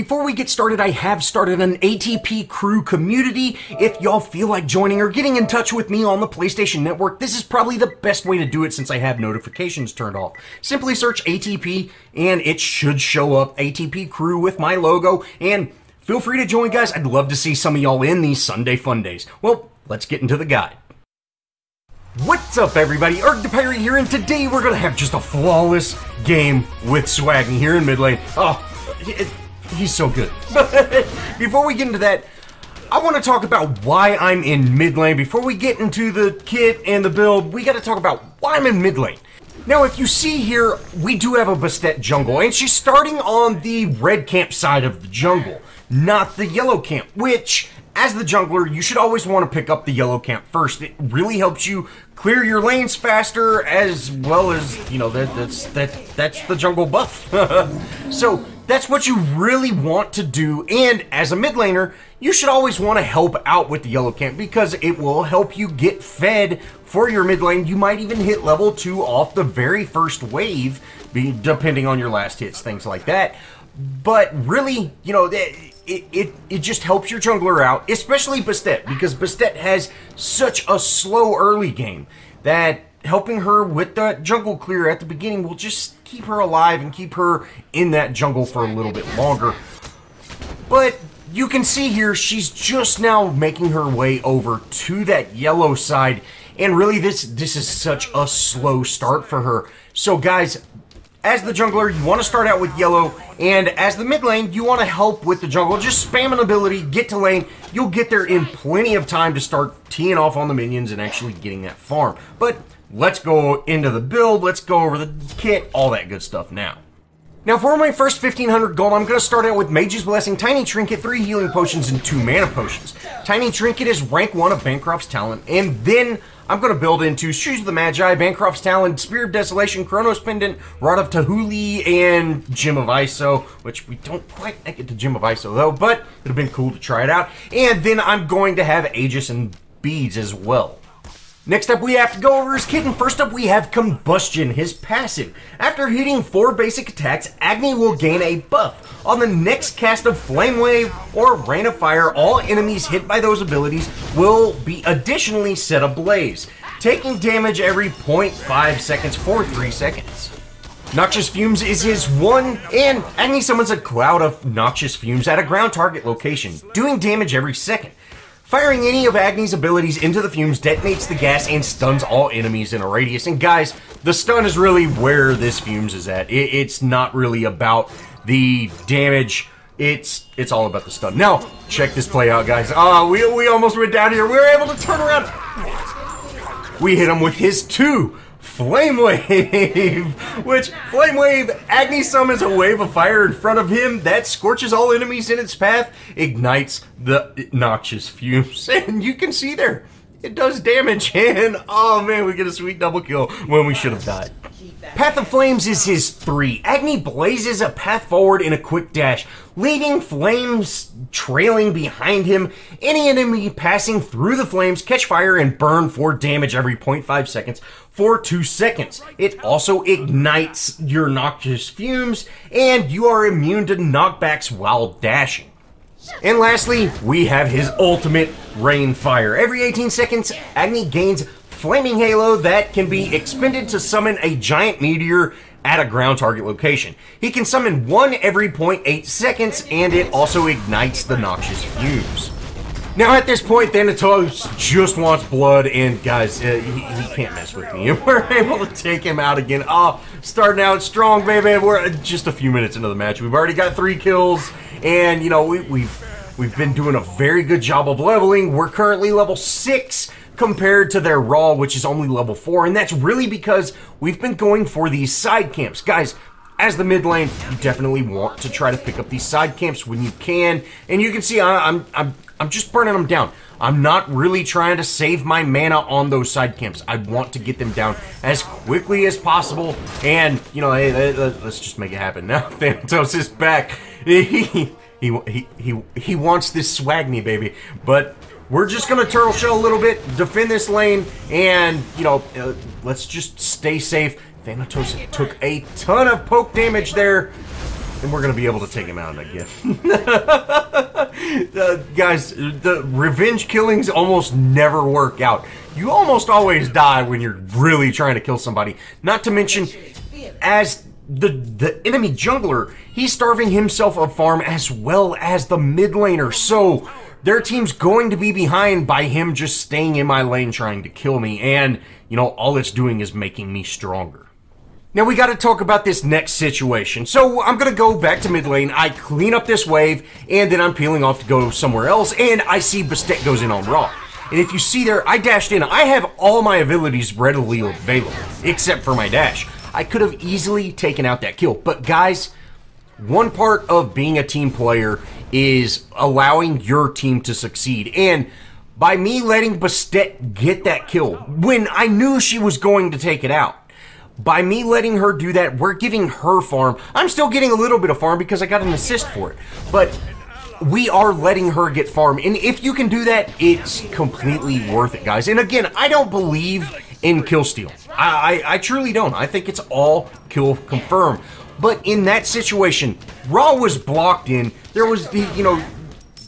before we get started, I have started an ATP crew community. If y'all feel like joining or getting in touch with me on the PlayStation Network, this is probably the best way to do it since I have notifications turned off. Simply search ATP and it should show up, ATP crew with my logo, and feel free to join, guys. I'd love to see some of y'all in these Sunday fun days. Well, let's get into the guide. What's up, everybody? ArrgThePirate here, and today we're gonna have just a flawless game with Swaggy here in mid lane. Oh, he's so good. But before we get into that, I want to talk about why I'm in mid lane. Before we get into the kit and the build, we got to talk about why I'm in mid lane. Now, if you see here, we do have a Bastet jungle, and she's starting on the red camp side of the jungle, not the yellow camp, which, as the jungler, you should always want to pick up the yellow camp first. It really helps you clear your lanes faster, as well as, you know, that's the jungle buff. So that's what you really want to do, and as a mid laner, you should always want to help out with the yellow camp because it will help you get fed for your mid lane. You might even hit level 2 off the very first wave, depending on your last hits, things like that. But really, you know, it just helps your jungler out, especially Bastet, because Bastet has such a slow early game that helping her with that jungle clear at the beginning will just keep her alive and keep her in that jungle for a little bit longer. But you can see here, she's just now making her way over to that yellow side, and really this is such a slow start for her. So guys, as the jungler, you want to start out with yellow, and as the mid lane, you want to help with the jungle. Just spam an ability, get to lane, you'll get there in plenty of time to start teeing off on the minions and actually getting that farm. But let's go into the build, let's go over the kit, all that good stuff now. Now for my first 1500 gold, I'm going to start out with Mage's Blessing, Tiny Trinket, 3 healing potions, and 2 mana potions. Tiny Trinket is rank 1 of Bancroft's Talent, and then I'm going to build into Shoes of the Magi, Bancroft's Talent, Spear of Desolation, Chronos Pendant, Rod of Tahuli, and Gem of Iso, which we don't quite get to Gem of Iso though, but it would have been cool to try it out. And then I'm going to have Aegis and Beads as well. Next up, we have to go over his kit, and first up we have Combustion, his passive. After hitting 4 basic attacks, Agni will gain a buff. On the next cast of Flame Wave or Rain of Fire, all enemies hit by those abilities will be additionally set ablaze, taking damage every 0.5 seconds for 3 seconds. Noxious Fumes is his 1, and Agni summons a cloud of Noxious Fumes at a ground target location, doing damage every second. Firing any of Agni's abilities into the fumes detonates the gas and stuns all enemies in a radius. And guys, the stun is really where this fumes is at. It's not really about the damage. It's all about the stun. Now, check this play out, guys. We almost went down here. We were able to turn around. We hit him with his 2 Flame Wave, which Flame Wave, Agni summons a wave of fire in front of him that scorches all enemies in its path, ignites the Noxious Fumes, and you can see there, it does damage, and oh man, we get a sweet double kill when we should have died. Path of Flames is his 3. Agni blazes a path forward in a quick dash, leaving flames trailing behind him. Any enemy passing through the flames catch fire and burn for damage every 0.5 seconds for 2 seconds. It also ignites your Noxious Fumes, and you are immune to knockbacks while dashing. And lastly, we have his ultimate, Rain Fire. Every 18 seconds, Agni gains Flaming Halo that can be expended to summon a giant meteor at a ground target location. He can summon 1 every 0.8 seconds, and it also ignites the Noxious Fumes. Now at this point, Thanatos just wants blood, and guys, he can't mess with me. We're able to take him out again. Oh, starting out strong, baby. We're just a few minutes into the match. We've already got 3 kills, and you know, we've been doing a very good job of leveling. We're currently level 6. Compared to their Raw, which is only level 4, and that's really because we've been going for these side camps. Guys, as the mid lane, you definitely want to try to pick up these side camps when you can, and you can see I'm just burning them down. I'm not really trying to save my mana on those side camps. I want to get them down as quickly as possible, and you know, hey, let's just make it happen. Now Thanatos is back. He wants this Swagny, baby, but we're just going to turtle shell a little bit, defend this lane, and, you know, let's just stay safe. Thanatos took a ton of poke damage there. And we're going to be able to take him out again. Guys, the revenge killings almost never work out. You almost always die when you're really trying to kill somebody. Not to mention, as the enemy jungler, he's starving himself of farm as well as the mid laner. So their team's going to be behind by him just staying in my lane trying to kill me. And, you know, all it's doing is making me stronger. Now we got to talk about this next situation. So I'm going to go back to mid lane, I clean up this wave, and then I'm peeling off to go somewhere else, and I see Bastet goes in on Raw. And if you see there, I dashed in. I have all my abilities readily available, except for my dash. I could have easily taken out that kill. But guys, one part of being a team player is allowing your team to succeed. And by me letting Bastet get that kill, when I knew she was going to take it out, by me letting her do that, we're giving her farm. I'm still getting a little bit of farm because I got an assist for it. But we are letting her get farm. And if you can do that, it's completely worth it, guys. And again, I don't believe in kill steal. I truly don't. I think it's all kill confirm. But in that situation, Raw was blocked in. There was, you know,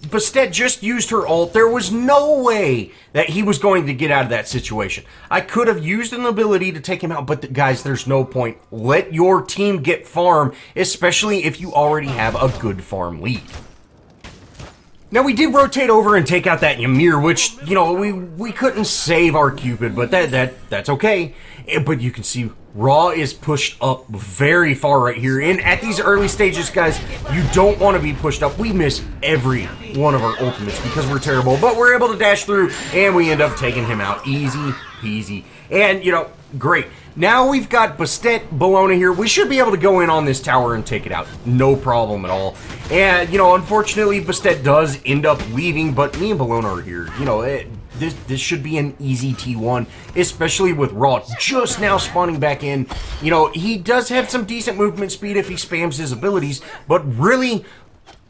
Bastet just used her ult. There was no way that he was going to get out of that situation. I could have used an ability to take him out, but guys, there's no point. Let your team get farm, especially if you already have a good farm lead. Now, we did rotate over and take out that Ymir, which, you know, we couldn't save our Cupid, but that's okay. But you can see Raw is pushed up very far right here. And at these early stages, guys, you don't want to be pushed up. We miss every one of our ultimates because we're terrible. But we're able to dash through, and we end up taking him out. Easy peasy. And, you know, great. Now we've got Bastet, Bologna here. We should be able to go in on this tower and take it out. No problem at all. And, you know, unfortunately, Bastet does end up leaving, but me and Bologna are here. You know, this should be an easy T1, especially with Raw just now spawning back in. You know, he does have some decent movement speed if he spams his abilities, but really,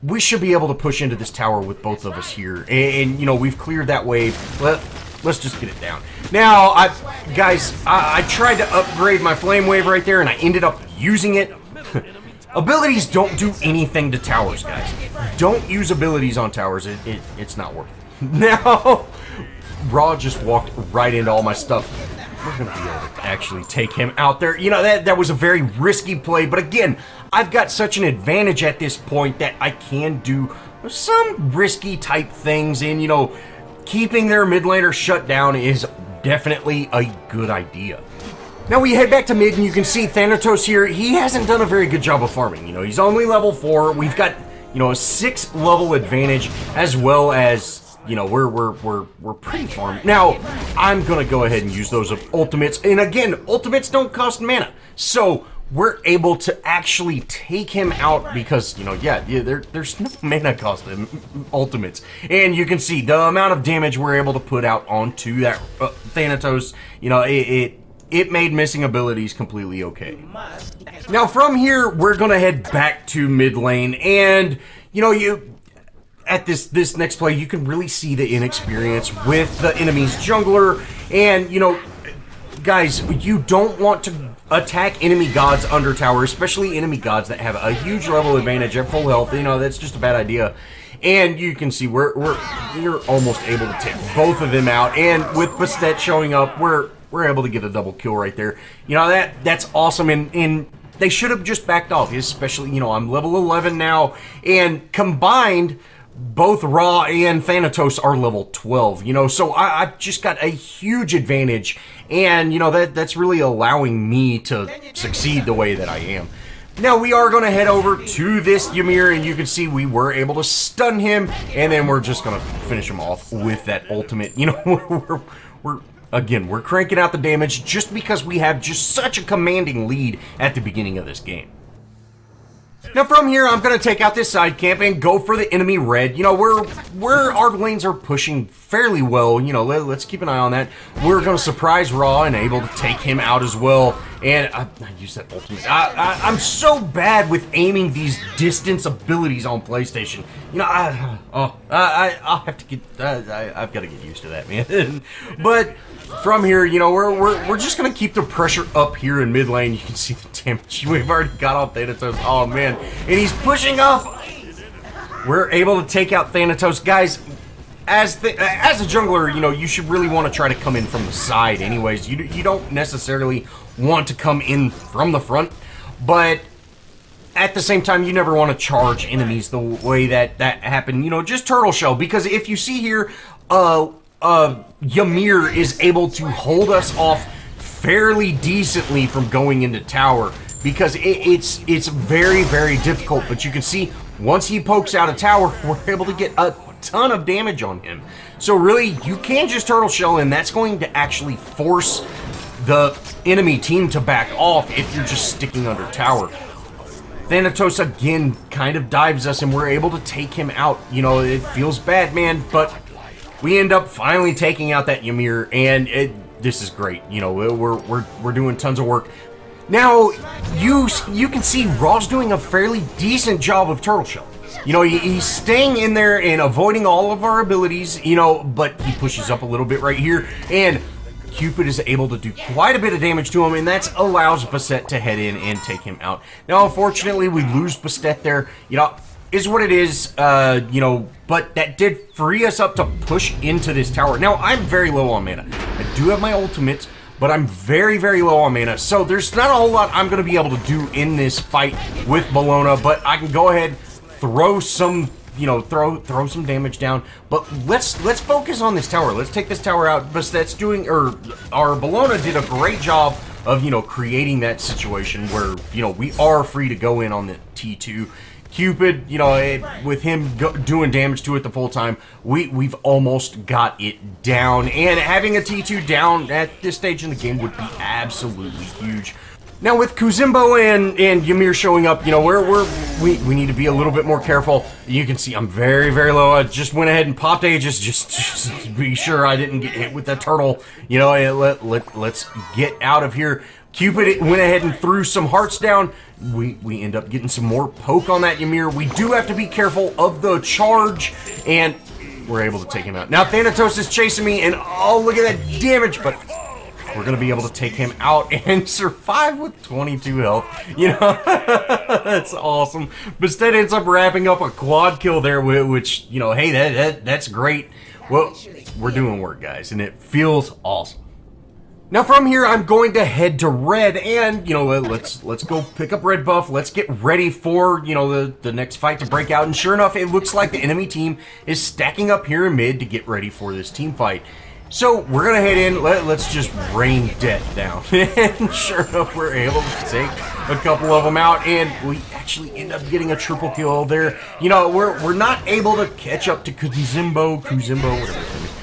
we should be able to push into this tower with both of us here. And you know, we've cleared that wave. Let's just get it down. Now, guys, I tried to upgrade my flame wave right there, and I ended up using it. Abilities don't do anything to towers, guys. Don't use abilities on towers. It's not worth it. Now, Raw just walked right into all my stuff. We're going to be able to actually take him out there. You know, that was a very risky play, but again, I've got such an advantage at this point that I can do some risky type things, and, you know, keeping their mid laner shut down is definitely a good idea. Now we head back to mid, and you can see Thanatos here. He hasn't done a very good job of farming. You know, he's only level 4. We've got, you know, a 6 level advantage, as well as, you know, we're pretty farmed. Now, I'm gonna go ahead and use those ultimates. And again, ultimates don't cost mana. So we're able to actually take him out because, you know, there's no mana cost in ultimates. And you can see the amount of damage we're able to put out onto that Thanatos. You know, it made missing abilities completely okay. Now from here, we're gonna head back to mid lane, and you know, at this next play, you can really see the inexperience with the enemy's jungler, and you know, guys, you don't want to attack enemy gods under tower, especially enemy gods that have a huge level advantage at full health. You know, that's just a bad idea. And you can see we're almost able to take both of them out, and with Bastet showing up, we're able to get a double kill right there. You know, that's awesome, and they should have just backed off, especially, you know, I'm level 11 now, and combined, both Raw and Thanatos are level 12, you know, so I've just got a huge advantage, and, you know, that's really allowing me to succeed the way that I am. Now, we are going to head over to this Ymir, and you can see we were able to stun him, and then we're just going to finish him off with that ultimate. You know, we're cranking out the damage just because we have just such a commanding lead at the beginning of this game. Now from here, I'm going to take out this side camp and go for the enemy red. You know, where our lanes are pushing fairly well. You know, let's keep an eye on that. We're going to surprise Raw and able to take him out as well. And I use that ultimate. I'm so bad with aiming these distance abilities on PlayStation. You know, I'll have to get. I've got to get used to that, man. But from here, you know, we're just gonna keep the pressure up here in mid lane. You can see the damage we've already got on Thanatos. Oh man, and he's pushing up. We're able to take out Thanatos, guys. As a jungler, you know, you should really want to try to come in from the side anyways. You don't necessarily want to come in from the front, but at the same time, you never want to charge enemies the way that happened. You know, just turtle shell, because if you see here, Ymir is able to hold us off fairly decently from going into tower, because it's very, very difficult. But you can see, once he pokes out a tower, we're able to get a ton of damage on him. So really, you can just turtle shell, and that's going to actually force the enemy team to back off if you're just sticking under tower. Thanatos again kind of dives us, and we're able to take him out. You know, it feels bad, man, but we end up finally taking out that Ymir, and this is great. You know, we're doing tons of work. Now, you can see Raw's doing a fairly decent job of turtle shell. You know, he's staying in there and avoiding all of our abilities, you know, but he pushes up a little bit right here, and Cupid is able to do quite a bit of damage to him, and that allows Bastet to head in and take him out. Now, unfortunately, we lose Bastet there. You know, is what it is, you know, but that did free us up to push into this tower. Now, I'm very low on mana. I do have my ultimate, but I'm very, very low on mana, so there's not a whole lot I'm going to be able to do in this fight with Bellona, but I can go ahead, throw some, you know, throw some damage down. But let's focus on this tower. Let's take this tower out. Bastet's doing, or our Bellona did a great job of, you know, creating that situation where, you know, we are free to go in on the T2. Cupid, you know, with him doing damage to it the full time, we've almost got it down. And having a T2 down at this stage in the game would be absolutely huge. Now, with Kuzimbo and Ymir showing up, you know, we need to be a little bit more careful. You can see I'm very, very low. I just went ahead and popped Aegis just to be sure I didn't get hit with that turtle. You know, let's get out of here. Cupid went ahead and threw some hearts down. We end up getting some more poke on that Ymir. We do have to be careful of the charge, and we're able to take him out. Now, Thanatos is chasing me, and oh, look at that damage, but we're going to be able to take him out and survive with 22 health. You know, that's awesome. Bastet ends up wrapping up a quad kill there, which, you know, hey, that's great. Well, we're doing work, guys, and it feels awesome. Now, from here, I'm going to head to red, and, you know, let's go pick up red buff. Let's get ready for, you know, the next fight to break out. And sure enough, it looks like the enemy team is stacking up here in mid to get ready for this team fight. So we're gonna head in. Let's just rain death down. And sure enough, we're able to take a couple of them out, and we actually end up getting a triple kill there. You know, we're not able to catch up to Kuzimbo, whatever.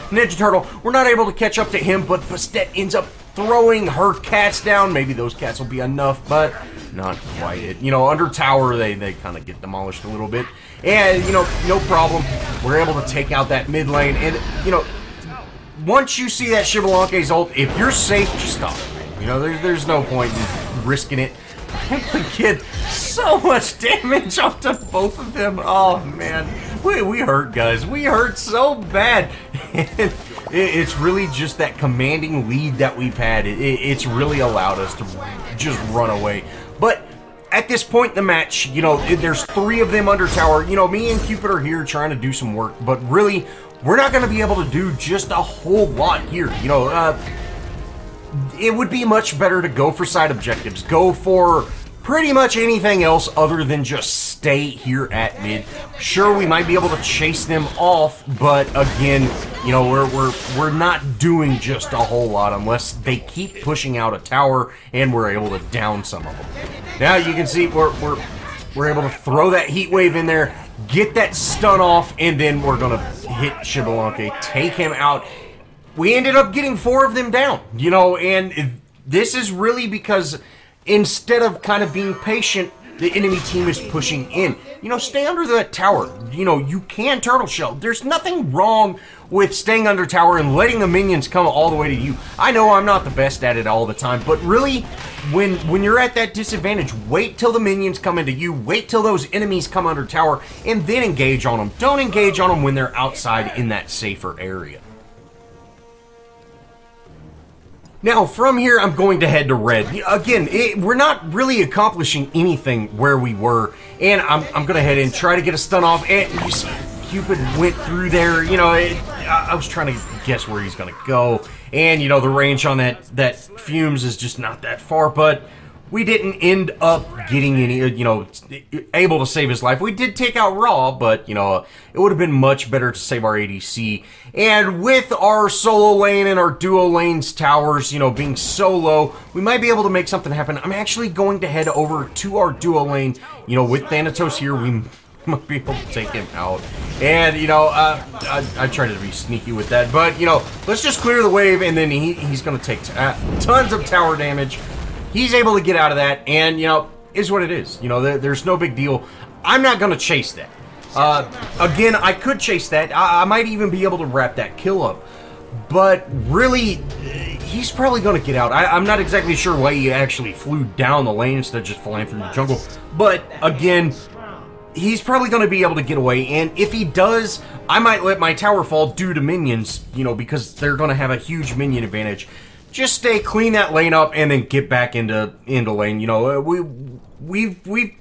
Ninja Turtle. We're not able to catch up to him, but Bastet ends up throwing her cats down. Maybe those cats will be enough, but not quite it. You know, under tower, they kind of get demolished a little bit. And, you know, no problem. We're able to take out that mid lane, and, you know, once you see that Xbalanque's ult, if you're safe, just stop it. You know, there's no point in risking it. We get so much damage onto both of them. Oh, man. We hurt, guys. We hurt so bad. And it's really just that commanding lead that we've had. It's really allowed us to just run away. But at this point in the match, you know, there's 3 of them under tower. You know, me and Cupid are here trying to do some work, but really, we're not going to be able to do just a whole lot here. You know, it would be much better to go for side objectives. Go for pretty much anything else other than just stay here at mid. Sure, we might be able to chase them off, but again, you know, we're not doing just a whole lot unless they keep pushing out a tower and we're able to down some of them. Now you can see we're able to throw that heat wave in there, get that stun off, and then we're gonna hit Xbalanque, take him out. We ended up getting 4 of them down, you know, and this is really because instead of kind of being patient, the enemy team is pushing in. you know, stay under that tower. You know, you can turtle shell. There's nothing wrong with staying under tower and letting the minions come all the way to you. I know I'm not the best at it all the time, but really, when you're at that disadvantage, wait till the minions come into you, wait till those enemies come under tower, and then engage on them. Don't engage on them when they're outside in that safer area. Now, from here, I'm going to head to red. Again, we're not really accomplishing anything where we were, and I'm going to head in, try to get a stun off, and you see, Cupid went through there. You know, I was trying to guess where he's going to go, and, you know, the range on that Fumes is just not that far, but we didn't end up getting any, you know, able to save his life. We did take out Raw, but, you know, it would have been much better to save our ADC. And with our solo lane and our duo lanes towers, you know, being so low, we might be able to make something happen. I'm actually going to head over to our duo lane. You know, with Thanatos here, we might be able to take him out. And, you know, I tried to be sneaky with that. But, you know, let's just clear the wave, and then he's going to take tons of tower damage. He's able to get out of that, and, you know, is what it is. You know, there's no big deal. I'm not going to chase that. Again, I could chase that. I might even be able to wrap that kill up. But really, he's probably going to get out. I'm not exactly sure why he actually flew down the lane instead of just flying through the jungle. But, again, he's probably going to be able to get away. And if he does, I might let my tower fall due to minions, you know, because they're going to have a huge minion advantage. Just stay, clean that lane up, and then get back into lane. You know, we've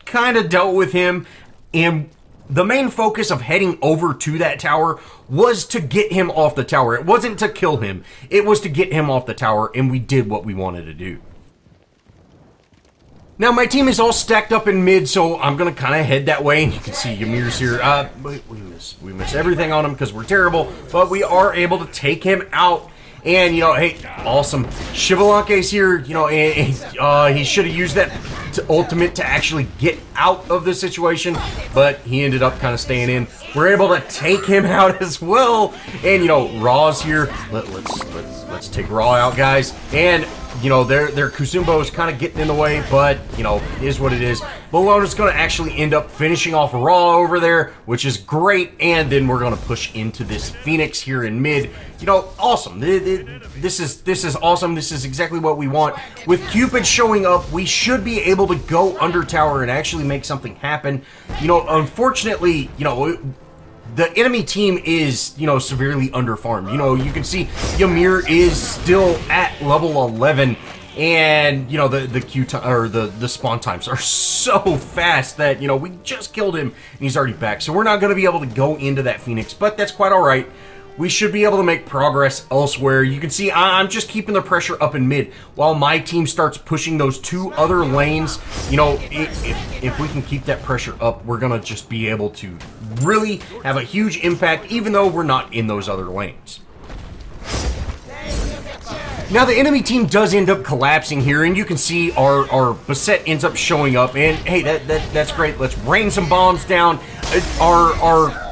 kind of dealt with him, and the main focus of heading over to that tower was to get him off the tower. It wasn't to kill him. It was to get him off the tower, and we did what we wanted to do. Now, my team is all stacked up in mid, so I'm going to kind of head that way, and you can see Ymir's here. We miss everything on him because we're terrible, but we are able to take him out. And, you know, hey, awesome. Shivalanke's here, you know, and he should have used that ultimate to actually get out of the situation, but he ended up kind of staying in. We're able to take him out as well. And, you know, Raw's here. Let's take Raw out, guys. And, you know, their Kusumbo is kind of getting in the way, but, you know, is what it is. Bologna's going to actually end up finishing off Raw over there, which is great, and then we're going to push into this Phoenix here in mid. You know, awesome. This is awesome. This is exactly what we want. With Cupid showing up, we should be able to go under tower and actually make something happen. You know, unfortunately, you know, the enemy team is, you know, severely underfarmed. You know, you can see Ymir is still at level 11, and, you know, the Q time, or the spawn times are so fast that, you know, we just killed him and he's already back. So we're not going to be able to go into that Phoenix, but that's quite all right. We should be able to make progress elsewhere. You can see I'm just keeping the pressure up in mid while my team starts pushing those two other lanes. You know, if we can keep that pressure up, we're going to just be able to really have a huge impact, even though we're not in those other lanes. Now, the enemy team does end up collapsing here, and you can see our Beset ends up showing up, and hey, that's great. Let's rain some bombs down. Our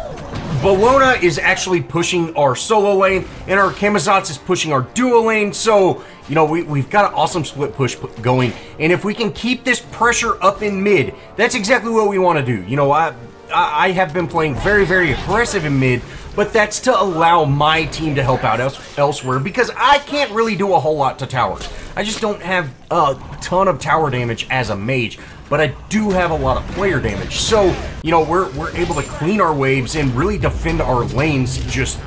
Bologna is actually pushing our solo lane, and our Camazotz is pushing our duo lane, so, you know, we've got an awesome split push going, and if we can keep this pressure up in mid, that's exactly what we want to do. You know, I have been playing very, very aggressive in mid, but that's to allow my team to help out elsewhere, because I can't really do a whole lot to towers. I just don't have a ton of tower damage as a mage, but I do have a lot of player damage. So, you know, we're able to clean our waves and really defend our lanes just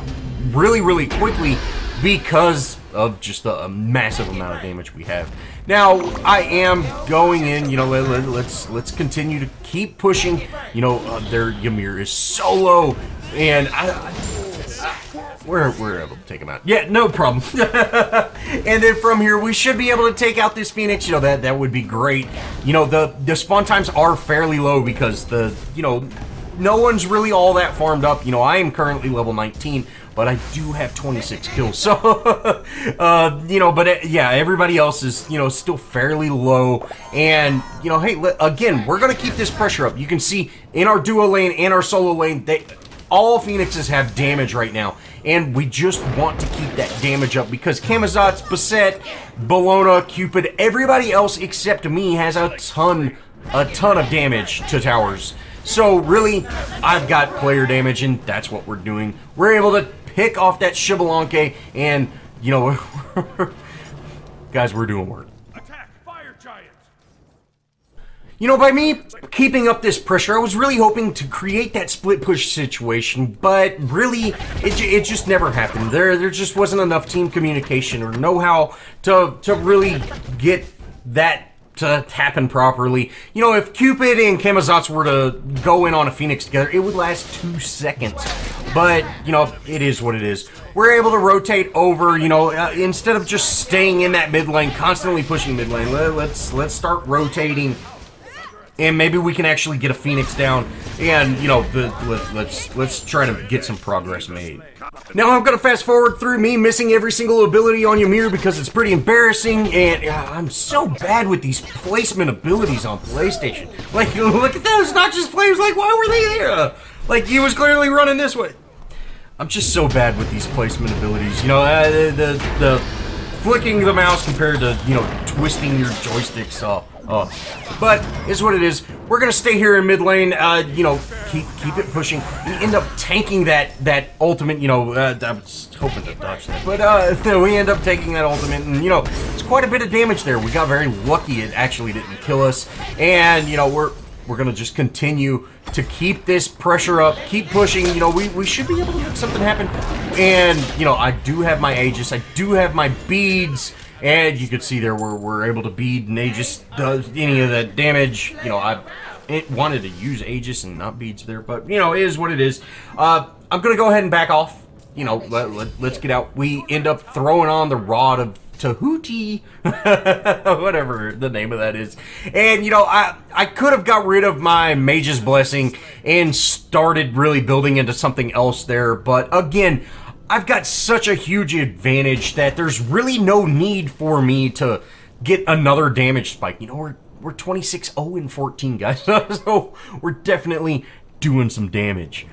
really, really quickly because of just the massive amount of damage we have. Now, I am going in, you know, let's continue to keep pushing. You know, their Ymir is so low, and we're able to take him out. Yeah, no problem. And then from here, we should be able to take out this Phoenix. You know, that would be great. You know, the spawn times are fairly low because you know, no one's really all that farmed up. You know, I am currently level 19, but I do have 26 kills. So, you know, but yeah, everybody else is, you know, still fairly low. And, you know, hey, again, we're going to keep this pressure up. You can see in our duo lane and our solo lane, all Phoenixes have damage right now. And we just want to keep that damage up because Camazotz, Beset, Bologna, Cupid, everybody else except me has a ton of damage to towers. So really, I've got player damage, and that's what we're doing. We're able to pick off that Xbalanque, and, you know, guys, we're doing work. Attack, fire giant! You know, by me keeping up this pressure, I was really hoping to create that split push situation, but really, it just never happened. There just wasn't enough team communication or know-how to really get that to happen properly. You know, if Cupid and Camazotz were to go in on a Phoenix together, it would last 2 seconds. But, you know, it is what it is. We're able to rotate over, you know, instead of just staying in that mid lane, constantly pushing mid lane, let's start rotating. And maybe we can actually get a Phoenix down, and, you know, let's try to get some progress made. Now I'm gonna fast forward through me missing every single ability on Ymir because it's pretty embarrassing, and I'm so bad with these placement abilities on PlayStation. Like, look at those, not just flames, like, why were they there? Like, he was clearly running this way. I'm just so bad with these placement abilities, you know, the flicking the mouse compared to, you know, twisting your joysticks off. But it's what it is. We're gonna stay here in mid lane. You know, keep it pushing. We end up tanking that ultimate. You know, I was hoping to dodge that, but we end up taking that ultimate, and you know, it's quite a bit of damage there. We got very lucky; it actually didn't kill us, and you know, we're gonna just continue to keep this pressure up, keep pushing. You know, we should be able to make something happen. And you know, I do have my Aegis, I do have my beads. And you can see there we're able to bead, and Aegis does any of that damage. You know, I wanted to use Aegis and not beads there, but you know, it is what it is. I'm gonna go ahead and back off. You know, let's get out. We end up throwing on the Rod of Tahuti, whatever the name of that is. And you know, I could have got rid of my Mage's Blessing and started really building into something else there, but again, I've got such a huge advantage that there's really no need for me to get another damage spike. You know, we're 26-0-14, guys, so we're definitely doing some damage.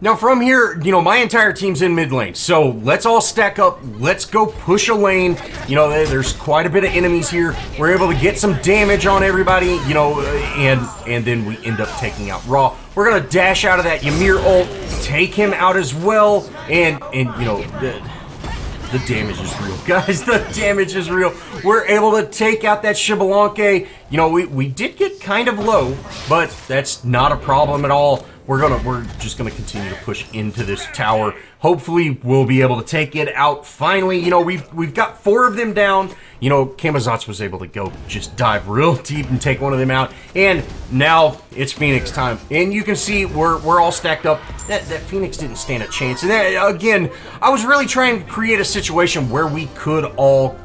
Now from here, you know, my entire team's in mid lane, so let's all stack up, let's go push a lane. You know, there's quite a bit of enemies here. We're able to get some damage on everybody, you know, and then we end up taking out Raw. We're gonna dash out of that Ymir ult, take him out as well, and you know, the damage is real, guys. The damage is real. We're able to take out that Xbalanque. You know, we did get kind of low, but that's not a problem at all. We're just gonna continue to push into this tower. Hopefully, we'll be able to take it out finally. You know, we've got 4 of them down. You know, Camazotz was able to go just dive real deep and take one of them out. And now it's Phoenix time. And you can see we're all stacked up. That Phoenix didn't stand a chance. And then, again, I was really trying to create a situation where we could all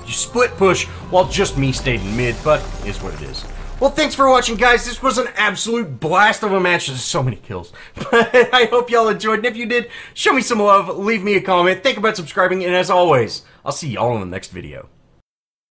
split push while just me stayed in mid, but it's what it is. Well, thanks for watching, guys. This was an absolute blast of a match. There's so many kills. But I hope y'all enjoyed. And if you did, show me some love. Leave me a comment. Think about subscribing. And as always, I'll see y'all in the next video.